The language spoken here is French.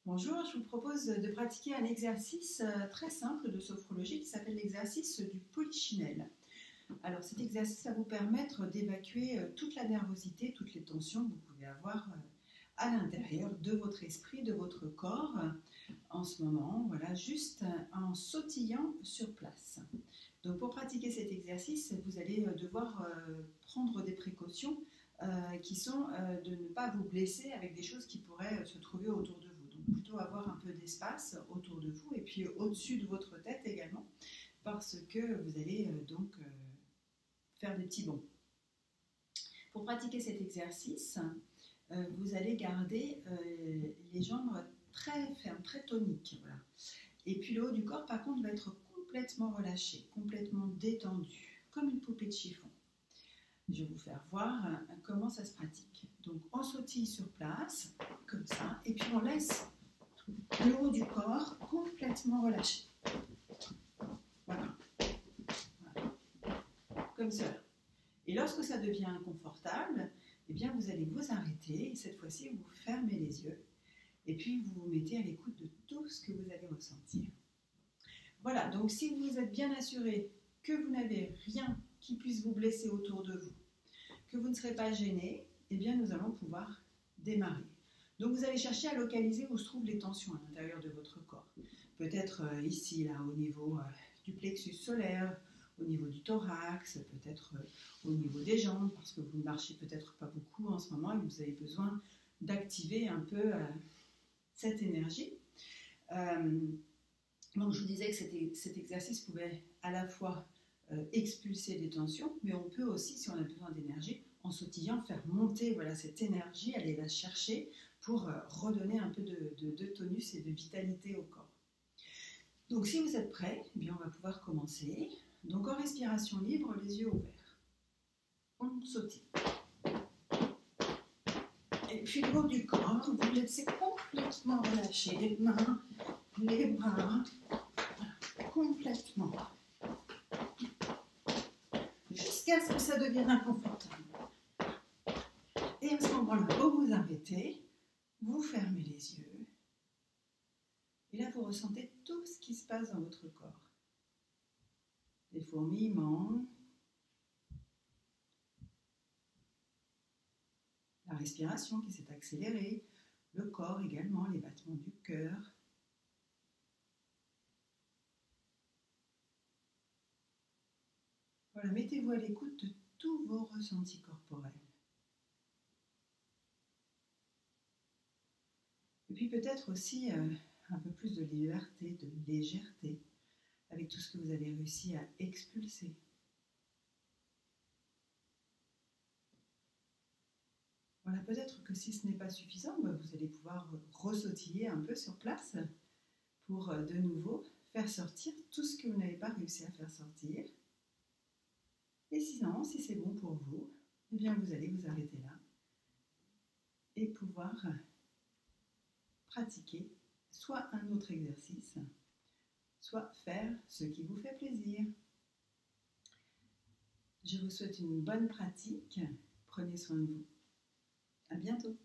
Bonjour, je vous propose de pratiquer un exercice très simple de sophrologie qui s'appelle l'exercice du polichinelle. Alors cet exercice va vous permettre d'évacuer toute la nervosité, toutes les tensions que vous pouvez avoir à l'intérieur de votre esprit, de votre corps en ce moment, voilà, juste en sautillant sur place. Donc pour pratiquer cet exercice, vous allez devoir prendre des précautions qui sont de ne pas vous blesser avec des choses qui pourraient se trouver autour de vous. Donc plutôt avoir un peu d'espace autour de vous et puis au-dessus de votre tête également, parce que vous allez faire des petits bonds. Pour pratiquer cet exercice, vous allez garder les jambes très fermes, très toniques. Voilà. Et puis le haut du corps, par contre, va être complètement relâché, complètement détendu, comme une poupée de chiffon. Je vais vous faire voir comment ça se pratique. Donc on sautille sur place, comme ça, et puis on laisse le haut du corps complètement relâché. Voilà. Comme cela. Et lorsque ça devient inconfortable, eh bien vous allez vous arrêter, et cette fois-ci vous fermez les yeux, et puis vous vous mettez à l'écoute de tout ce que vous allez ressentir. Voilà, donc si vous êtes bien assuré que vous n'avez rien qui puisse vous blesser autour de vous, que vous ne serez pas gêné, eh bien nous allons pouvoir démarrer. Donc vous allez chercher à localiser où se trouvent les tensions à l'intérieur de votre corps. Peut-être ici, là, au niveau du plexus solaire, au niveau du thorax, peut-être au niveau des jambes, parce que vous ne marchez peut-être pas beaucoup en ce moment et vous avez besoin d'activer un peu cette énergie. Donc je vous disais que cet exercice pouvait à la fois expulser des tensions, mais on peut aussi, si on a besoin d'énergie, en sautillant, faire monter cette énergie, aller la chercher pour redonner un peu de tonus et de vitalité au corps. Donc si vous êtes prêts, eh bien on va pouvoir commencer. Donc en respiration libre, les yeux ouverts. On sautille. Et puis le haut du corps, vous laissez complètement relâcher les mains, les bras, complètement. Jusqu'à ce que ça devienne inconfortable. Et à ce moment-là, vous vous arrêtez, vous fermez les yeux. Et là, vous ressentez tout ce qui se passe dans votre corps. Des fourmillements, la respiration qui s'est accélérée, le corps également, les battements du cœur. Voilà, mettez-vous à l'écoute de tous vos ressentis corporels. Et puis peut-être aussi un peu plus de liberté, de légèreté, avec tout ce que vous avez réussi à expulser. Voilà, peut-être que si ce n'est pas suffisant, vous allez pouvoir ressautiller un peu sur place pour de nouveau faire sortir tout ce que vous n'avez pas réussi à faire sortir. Et sinon, si c'est bon pour vous, eh bien vous allez vous arrêter là et pouvoir pratiquer soit un autre exercice, soit faire ce qui vous fait plaisir. Je vous souhaite une bonne pratique. Prenez soin de vous. À bientôt.